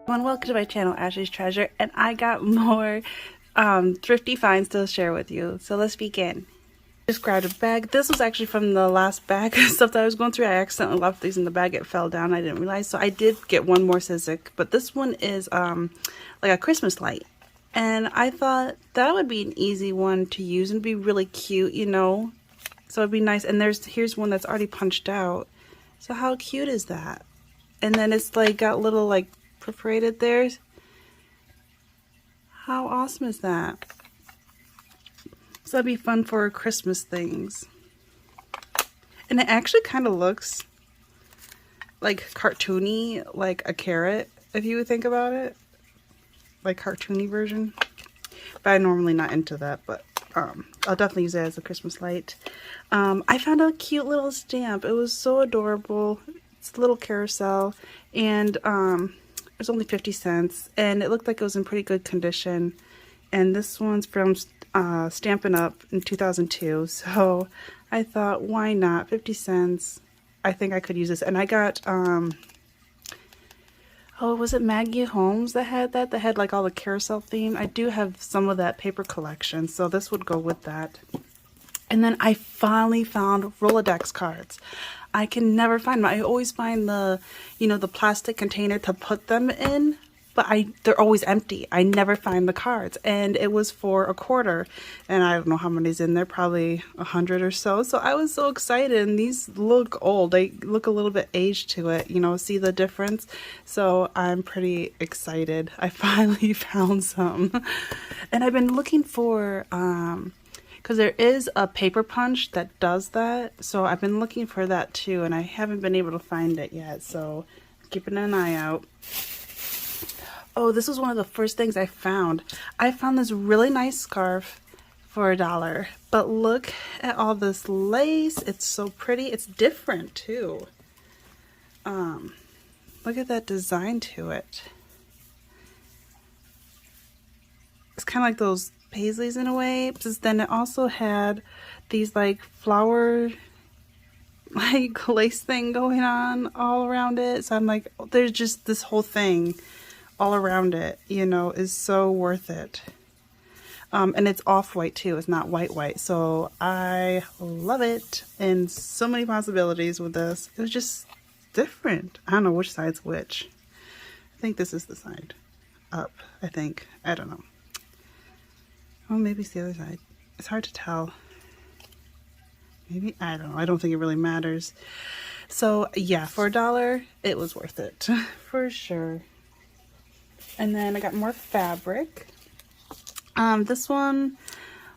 Welcome to my channel, Ashley's Treasure, and I got more thrifty finds to share with you. So let's begin. Just grabbed a bag. This was actually from the last bag of stuff that I was going through. I accidentally left these in the bag. It fell down. I didn't realize. So I did get one more Sizzix, but this one is like a Christmas light. And I thought that would be an easy one to use and be really cute, you know. So it'd be nice. And here's one that's already punched out. So how cute is that? And then it's like got little like perforated there. How awesome is that? So that'd be fun for Christmas things. And it actually kind of looks like cartoony, like a carrot, if you would think about it. Like cartoony version. But I'm normally not into that, but I'll definitely use it as a Christmas light. I found a cute little stamp. It was so adorable. It's a little carousel, and it was only 50 cents, and it looked like it was in pretty good condition. And this one's from Stampin' Up! In 2002, so I thought, why not? 50 cents. I think I could use this. And I got, oh, was it Maggie Holmes that had that? That had like all the carousel theme. I do have some of that paper collection, so this would go with that. And then I finally found Rolodex cards. I can never find them. I always find the, you know, the plastic container to put them in, but they're always empty. I never find the cards. And it was for $0.25, and I don't know how many's in there, probably 100 or so. So I was so excited, and these look old. They look a little bit aged to it, you know, see the difference? So I'm pretty excited. I finally found some. And I've been looking for, because there is a paper punch that does that, so I've been looking for that too, and I haven't been able to find it yet, so keeping an eye out. Oh, this was one of the first things I found. I found this really nice scarf for $1, but look at all this lace. It's so pretty. It's different too. Look at that design to it. It's kind of like those paisleys in a way, but then it also had these like flower like lace thing going on all around it. So I'm like, there's just this whole thing all around it, you know, is so worth it. And it's off-white too, it's not white, so I love it. And so many possibilities with this. It was just different. I don't know which side's which. I think this is the side up, I think. I don't know. Oh, maybe it's the other side. It's hard to tell. Maybe, I don't know. I don't think it really matters. So yeah, for $1, it was worth it for sure. And then I got more fabric. This one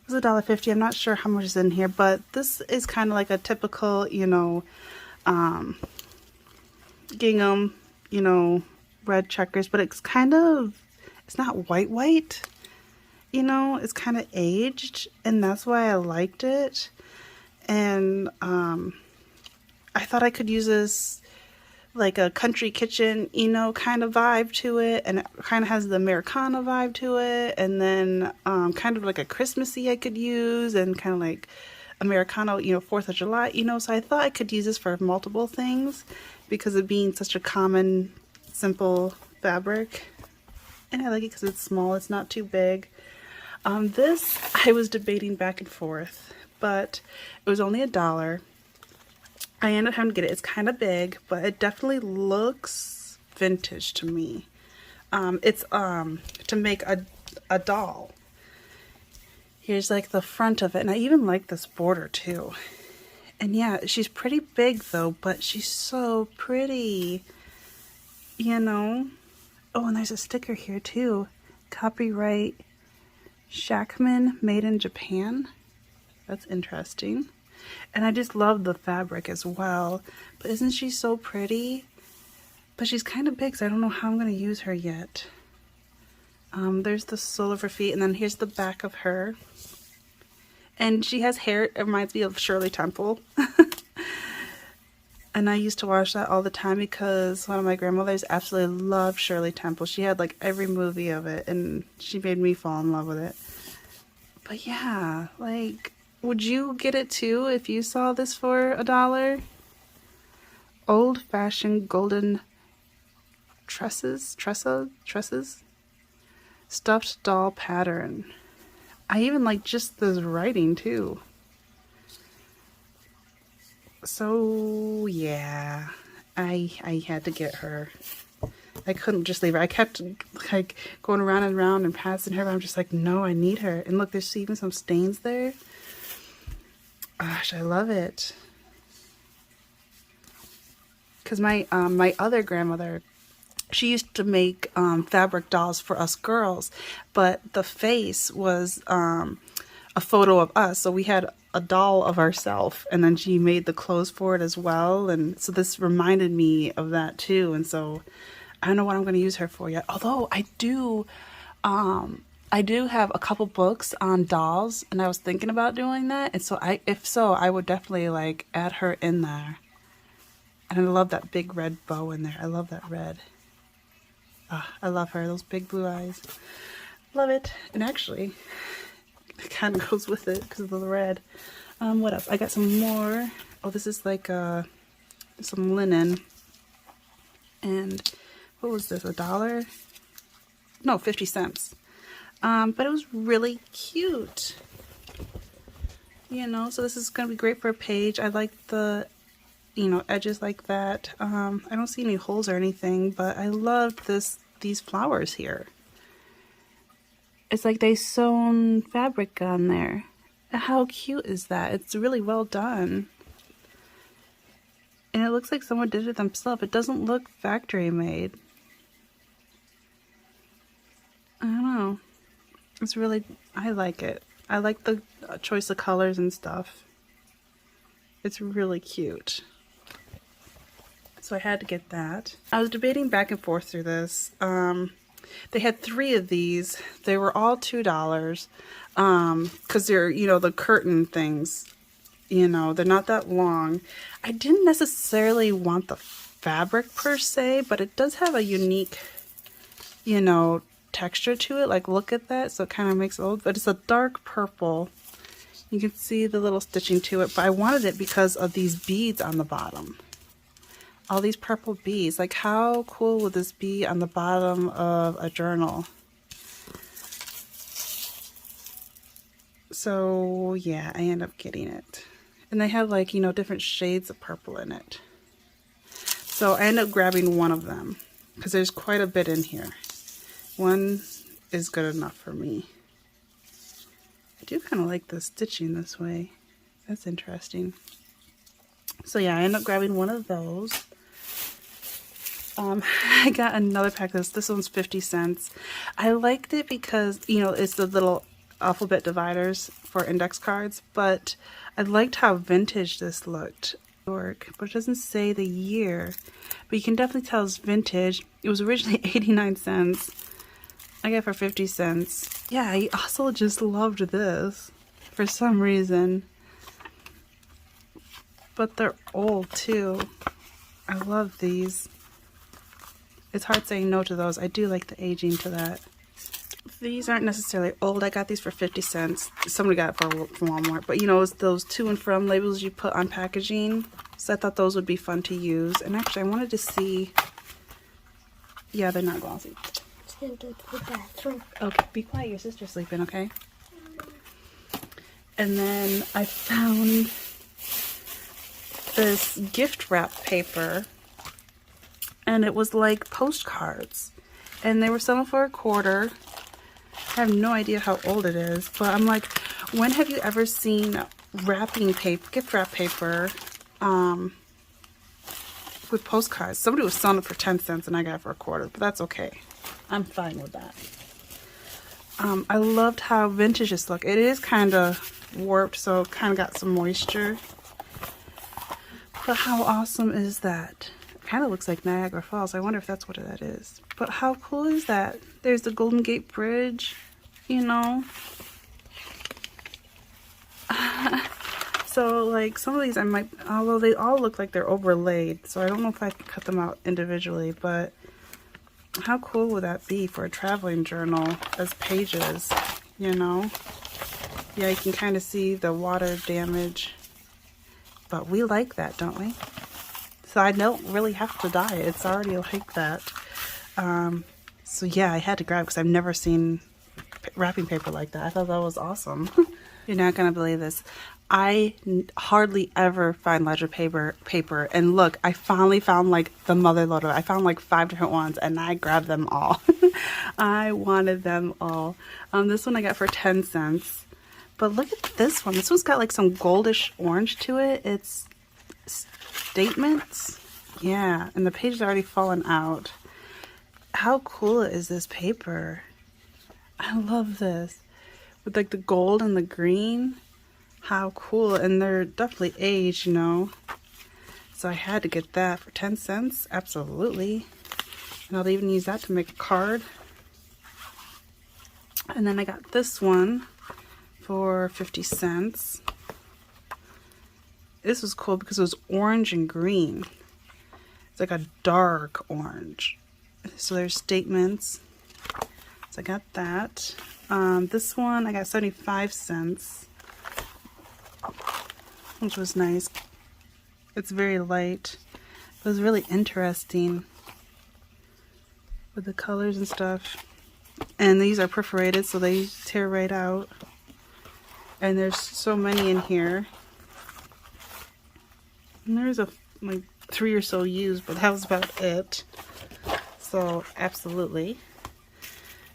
was $1.50. I'm not sure how much is in here, but this is kind of like a typical, you know, gingham, you know, red checkers, but it's kind of, it's not white. You know, it's kind of aged, and that's why I liked it. And I thought I could use this like a country kitchen, you know, kind of vibe to it, and it kind of has the Americana vibe to it, and then kind of like a Christmassy I could use, and kind of like Americana, you know, 4th of July, you know. So I thought I could use this for multiple things because of being such a common, simple fabric. And I like it because it's small, it's not too big. This, I was debating back and forth, but it was only $1. I ended up having to get it. It's kind of big, but it definitely looks vintage to me. It's to make a doll. Here's like the front of it, and I even like this border too. And yeah, she's pretty big though, but she's so pretty, you know. Oh, and there's a sticker here too. Copyright Shackman, made in Japan. That's interesting. And I just love the fabric as well. But isn't she so pretty? But she's kind of big, so I don't know how I'm going to use her yet. There's the sole of her feet, and then here's the back of her. And she has hair, it reminds me of Shirley Temple. And I used to watch that all the time because one of my grandmothers absolutely loved Shirley Temple. She had like every movie of it, and she made me fall in love with it. But yeah, like, would you get it too if you saw this for $1? Old-fashioned golden tresses, stuffed doll pattern. I even like just this writing too. So yeah, I had to get her. I couldn't just leave her. I kept like going around and around and passing her, but I'm just like, no, I need her. And look, there's even some stains there. Gosh, I love it. Because my my other grandmother, she used to make fabric dolls for us girls, but the face was a photo of us. So we had a doll of ourselves, and then she made the clothes for it as well. And so this reminded me of that too. And so I don't know what I'm going to use her for yet. Although I do have a couple books on dolls, and I was thinking about doing that. And so if so, I would definitely like add her in there. And I love that big red bow in there. I love that red. I love her. Those big blue eyes. Love it. And actually, it kind of goes with it because of the red. What else? I got some more. Oh, this is like some linen. And what was this? $1? No, 50 cents. But it was really cute. You know, so this is going to be great for a page. I like the, you know, edges like that. I don't see any holes or anything, but I love these flowers here. It's like they sewn fabric on there. How cute is that? It's really well done. And it looks like someone did it themselves. It doesn't look factory made. I don't know. It's really, I like it. I like the choice of colors and stuff. It's really cute. So I had to get that. I was debating back and forth through this. They had 3 of these. They were all $2. Because they're, you know, the curtain things. You know, they're not that long. I didn't necessarily want the fabric per se, but it does have a unique, you know, texture to it. Like, look at that. So it kind of makes it old, but it's a dark purple. You can see the little stitching to it, but I wanted it because of these beads on the bottom. All these purple beads. Like, how cool would this be on the bottom of a journal? So yeah, I end up getting it. And they have, like, you know, different shades of purple in it. So I end up grabbing one of them because there's quite a bit in here. One is good enough for me. I do kind of like the stitching this way. That's interesting. So yeah, I end up grabbing one of those. I got another pack of this. This one's 50 cents. I liked it because, you know, it's the little alphabet dividers for index cards, but I liked how vintage this looked. But it doesn't say the year, but you can definitely tell it's vintage. It was originally 89 cents. I got it for 50 cents. Yeah, I also just loved this for some reason. But they're old too. I love these. It's hard saying no to those. I do like the aging to that. These aren't necessarily old. I got these for 50 cents. Somebody got it from Walmart. But, you know, it's those to and from labels you put on packaging. So I thought those would be fun to use. And actually, I wanted to see... Yeah, they're not glossy. Let's go to the bathroom. Okay, be quiet. Your sister's sleeping, okay? And then I found this gift wrap paper. And it was like postcards. And they were selling for $1. I have no idea how old it is, but I'm like, when have you ever seen wrapping paper, gift wrap paper, with postcards? Somebody was selling it for 10 cents and I got it for $1, but that's okay. I'm fine with that. I loved how vintage this looked. It is kind of warped, so it kind of got some moisture. But how awesome is that? Kind of looks like Niagara Falls. I wonder if that's what that is. But how cool is that? There's the Golden Gate Bridge, you know. So like some of these I might, although they all look like they're overlaid, so I don't know if I can cut them out individually, but how cool would that be for a traveling journal as pages, you know? Yeah, you can kind of see the water damage, but we like that, don't we? So I don't really have to dye it. It's already like that. So yeah, I had to grab because I've never seen wrapping paper like that. I thought that was awesome. You're not gonna believe this. I hardly ever find ledger paper, and look, I finally found like the mother loader. I found like 5 different ones, and I grabbed them all. I wanted them all. This one I got for 10 cents. But look at this one. This one's got like some goldish orange to it. It's statements. Yeah, and the pages are already fallen out. How cool is this paper? I love this. With like the gold and the green. How cool. And they're definitely aged, you know. So I had to get that for 10 cents. Absolutely. And I'll even use that to make a card. And then I got this one for 50 cents. This was cool because it was orange and green. It's like a dark orange. So there's statements. So I got that. This one I got 75 cents, which was nice. It's very light. It was really interesting with the colors and stuff. And these are perforated, so they tear right out. And there's so many in here. And there's like 3 or so used, but that was about it. So absolutely.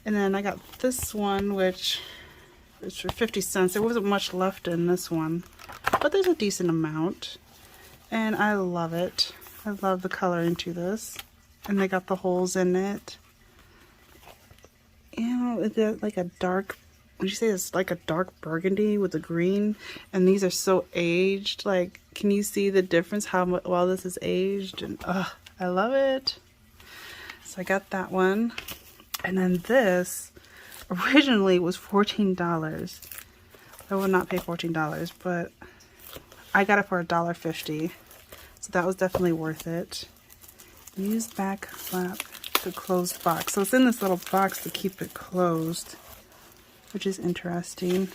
And then I got this one, which is for 50 cents. There wasn't much left in this one, but there's a decent amount. And I love it. I love the coloring to this. And they got the holes in it. You know, it's like a dark, would you say it's like a dark burgundy with the green? And these are so aged. Like, can you see the difference how well this is aged? And I love it. So I got that one. And then this originally was $14. I would not pay $14, but I got it for $1.50. So that was definitely worth it. Use back flap to close box. So it's in this little box to keep it closed, which is interesting.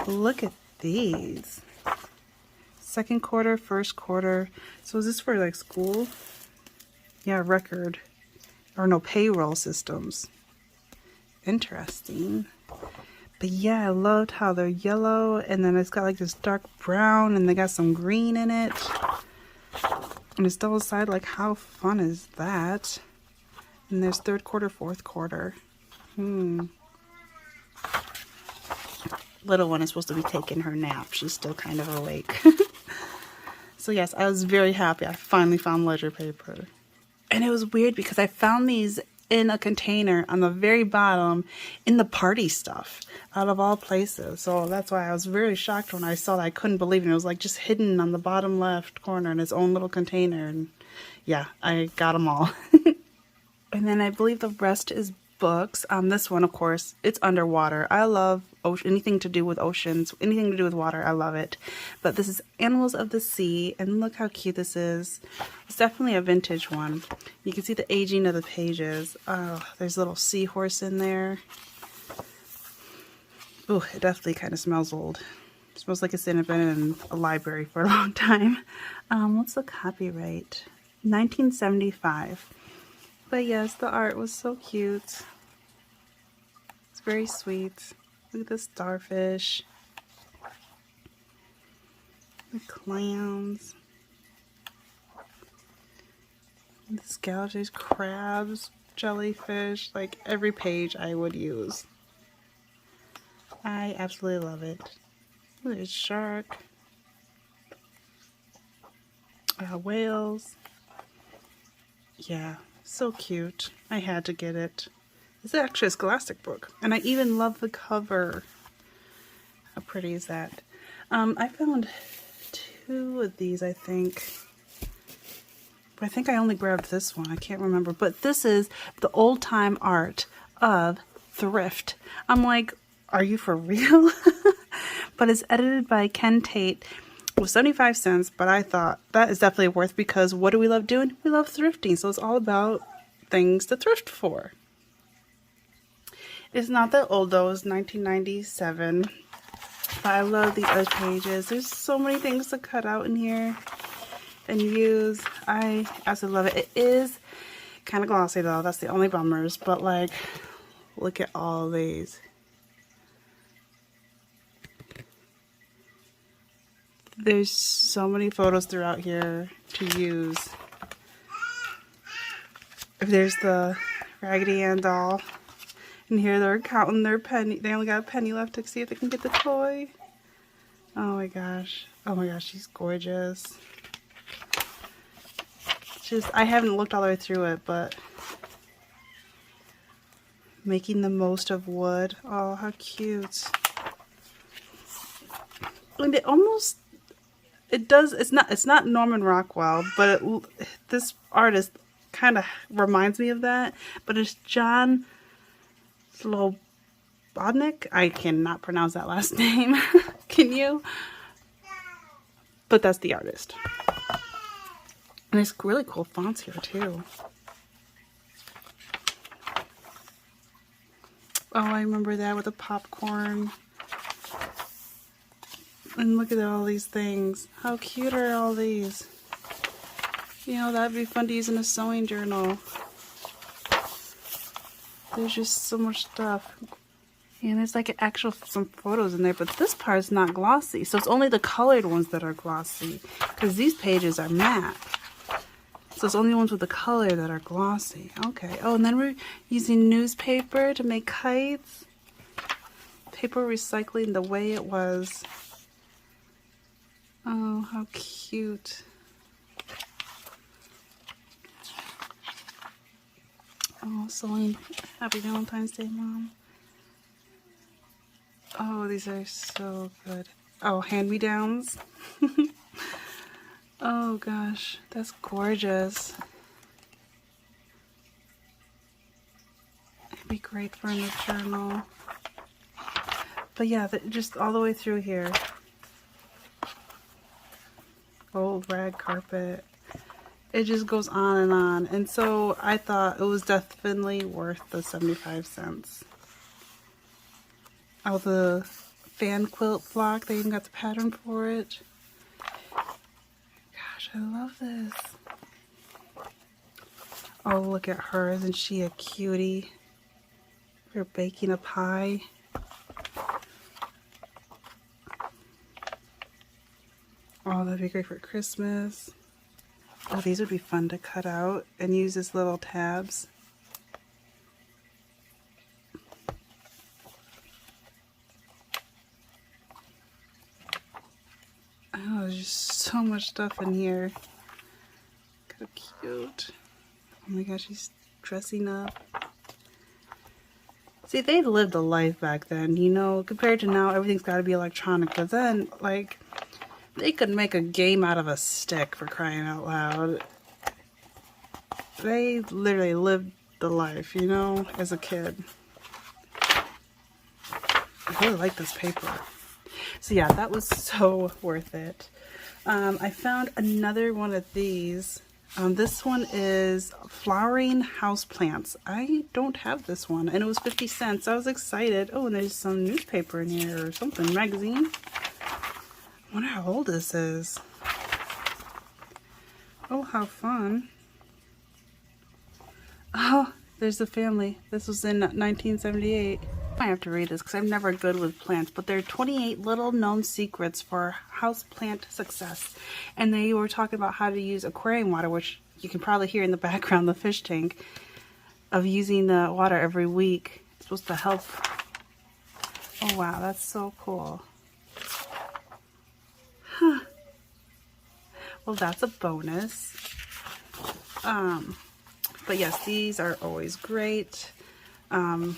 Look at these. Second quarter, first quarter. So is this for like school? Yeah, record. Or no, payroll systems. Interesting. But yeah, I loved how they're yellow, and then it's got like this dark brown, and they got some green in it. And it's double sided. Like, how fun is that? And there's third quarter, fourth quarter. Little one is supposed to be taking her nap. She's still kind of awake. So yes, I was very happy. I finally found ledger paper. And it was weird because I found these in a container on the very bottom in the party stuff, out of all places. So that's why I was very shocked when I saw that. I couldn't believe it. It was like just hidden on the bottom left corner in its own little container. And yeah, I got them all. And then I believe the rest is books. This one, of course, it's underwater. I love anything to do with oceans, anything to do with water. I love it. But this is Animals of the Sea, and look how cute this is. It's definitely a vintage one. You can see the aging of the pages. Oh, there's a little seahorse in there. Oh, it definitely kind of smells old. It smells like it's been in a library for a long time. What's the copyright? 1975. But yes, the art was so cute. It's very sweet. Look at the starfish. The clowns. The skeletons, crabs, jellyfish. Like every page I would use. I absolutely love it. Look, there's shark. Whales. Yeah. So cute. I had to get it. It's actually a Scholastic book. And I even love the cover. How pretty is that? I found 2 of these, I think. But I think I only grabbed this one. I can't remember. But this is the old-time art of Thrift. I'm like, are you for real? But it's edited by Ken Tate. It was 75 cents, but I thought that is definitely worth, because what do we love doing? We love thrifting, so it's all about things to thrift for. It's not that old though, it's 1997, but I love the other pages. There's so many things to cut out in here and use. I absolutely love it. It is Kind of glossy though, that's the only bummers, but like, look at all these. There's so many photos throughout here to use. If there's the Raggedy Ann doll, and here they're counting their penny. They only got a penny left to see if they can get the toy. Oh my gosh. Oh my gosh, she's gorgeous. Just, I haven't looked all the way through it, but making the most of wood. Oh, how cute. And it almost, it does, it's not Norman Rockwell, but this artist kind of reminds me of that, but it's John Slobodnik. I cannot pronounce that last name. Can you? But that's the artist. And there's really cool fonts here too. Oh, I remember that with the popcorn. And look at all these things. How cute are all these? You know, that'd be fun to use in a sewing journal. There's just so much stuff. And there's like actual some photos in there, but this part's not glossy. So it's only the colored ones that are glossy, because these pages are matte. So it's only ones with the color that are glossy. Okay. Oh, and then we're using newspaper to make kites. Paper recycling the way it was. Oh, how cute. Oh, Celine, happy Valentine's Day, Mom. Oh, these are so good. Oh, hand-me-downs. Oh gosh, that's gorgeous. It'd be great for in the journal. But yeah, just all the way through here. Old rag carpet. It just goes on and on. And so I thought it was definitely worth the 75 cents. Oh, the fan quilt block, they even got the pattern for it. Gosh, I love this. Oh, look at her. Isn't she a cutie? We're baking a pie. Oh, that'd be great for Christmas. Oh, these would be fun to cut out and use as little tabs. Oh, there's just so much stuff in here. How cute. Oh my gosh, she's dressing up. See, they lived a life back then, you know, compared to now, everything's got to be electronic. But then, like, they could make a game out of a stick, for crying out loud. They literally lived the life, you know, as a kid. I really like this paper. So yeah, that was so worth it. I found another one of these. This one is flowering houseplants. I don't have this one, and it was 50 cents. I was excited. Oh, and there's some newspaper in here or something, magazine. I wonder how old this is. Oh, how fun. Oh, there's the family. This was in 1978. I have to read this because I'm never good with plants, but there are 28 little known secrets for houseplant success. And they were talking about how to use aquarium water, which you can probably hear in the background, the fish tank, of using the water every week. It's supposed to help. Oh wow, that's so cool. Huh. Well, that's a bonus. But yes, these are always great. I'm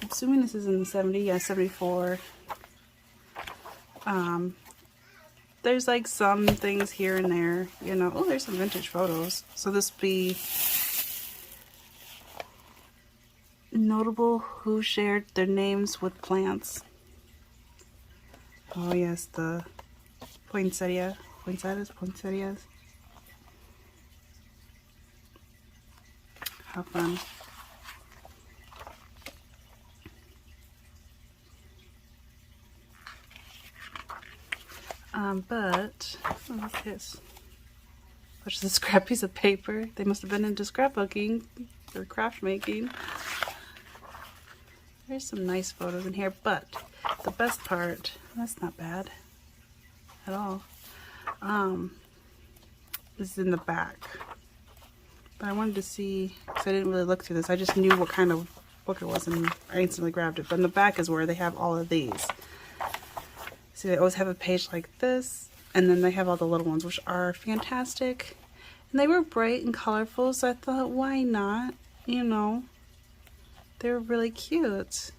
assuming this is in the 70, yeah, 74. There's like some things here and there, you know. Oh, there's some vintage photos. So this would be notable who shared their names with plants. Oh yes, the poinsettias. How fun. But, oh, what's this? which is a scrap piece of paper. They must have been into scrapbooking or craft making. There's some nice photos in here, but the best part, that's not bad at all, is in the back. But I wanted to see, because I didn't really look through this. I just knew what kind of book it was and I instantly grabbed it. But in the back is where they have all of these. See, they always have a page like this, and then they have all the little ones, which are fantastic. And they were bright and colorful, so I thought, why not? You know, they're really cute.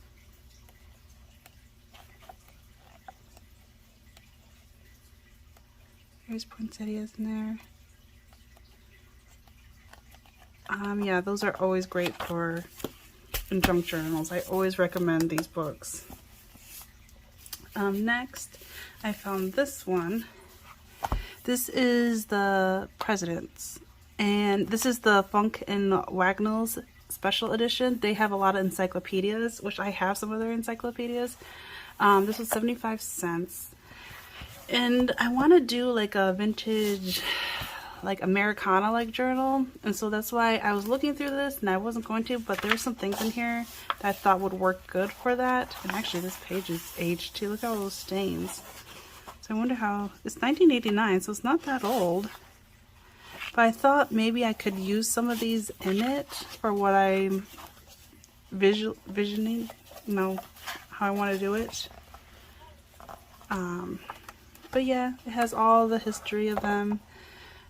There's poinsettias in there. Yeah, those are always great for in junk journals. I always recommend these books. Next, I found this one. This is the Presidents, and this is the Funk and Wagnalls special edition. They have a lot of encyclopedias, which I have some of their encyclopedias. This was 75 cents. And I want to do like a vintage, like Americana like journal, and so that's why I was looking through this, and I wasn't going to, but there's some things in here that I thought would work good for that. And actually this page is aged too. Look at all those stains. So I wonder how, it's 1989, so it's not that old. But I thought maybe I could use some of these in it for what I'm visioning, you know, how I want to do it. But yeah, it has all the history of them.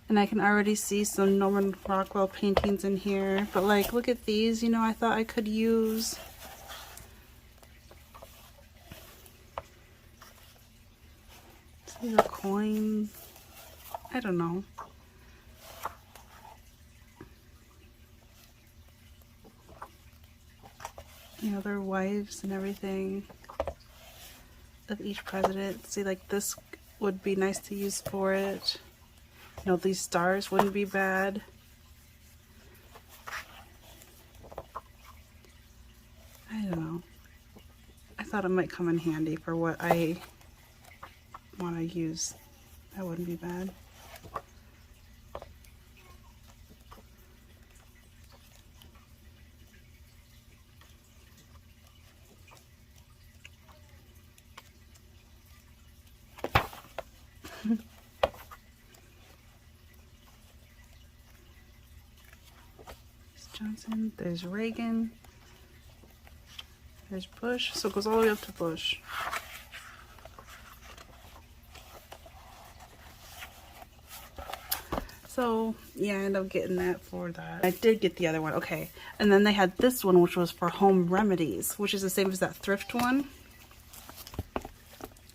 And I can already see some Norman Rockwell paintings in here. But like, look at these, you know, I thought I could use. These are coins. I don't know. You know, their wives and everything of each president. See, like this would be nice to use for it. You know, these stars wouldn't be bad. I don't know. I thought it might come in handy for what I want to use. That wouldn't be bad. Johnson, there's Reagan, there's Bush, so it goes all the way up to Bush. So yeah, I ended up getting that for that. I did get the other one, okay. And then they had this one, which was for home remedies, which is the same as that Thrift one.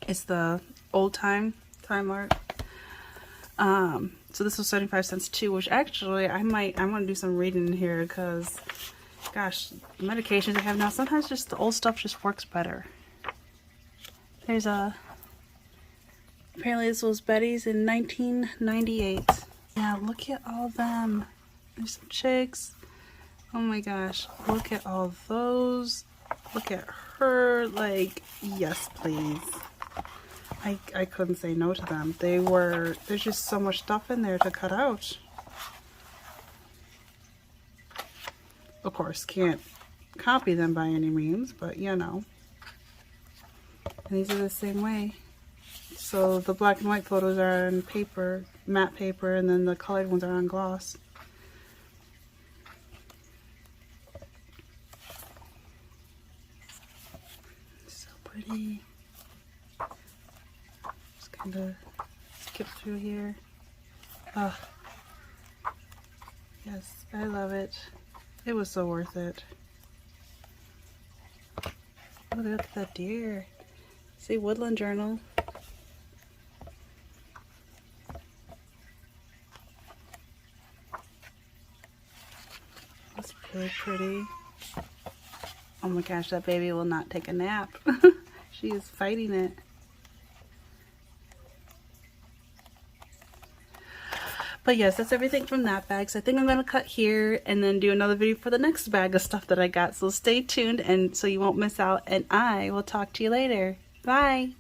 It's the old time art. So this was 75 cents too, which actually I want to do some reading in here because, gosh, the medications I have now, sometimes just the old stuff just works better. There's apparently this was Betty's in 1998. Yeah, look at all them. There's some chicks. Oh my gosh, look at all those. Look at her, like, yes please. I couldn't say no to them. There's just so much stuff in there to cut out. Of course, can't copy them by any means, but you know. And these are the same way. So the black and white photos are on paper, matte paper, and then the colored ones are on gloss. So pretty. Kind of skip through here. Oh, yes, I love it. It was so worth it. Oh, look at that deer. See, Woodland Journal. That's really pretty. Oh my gosh, that baby will not take a nap. She is fighting it. But yes, that's everything from that bag. So I think I'm going to cut here and then do another video for the next bag of stuff that I got. So stay tuned and so you won't miss out. And I will talk to you later. Bye.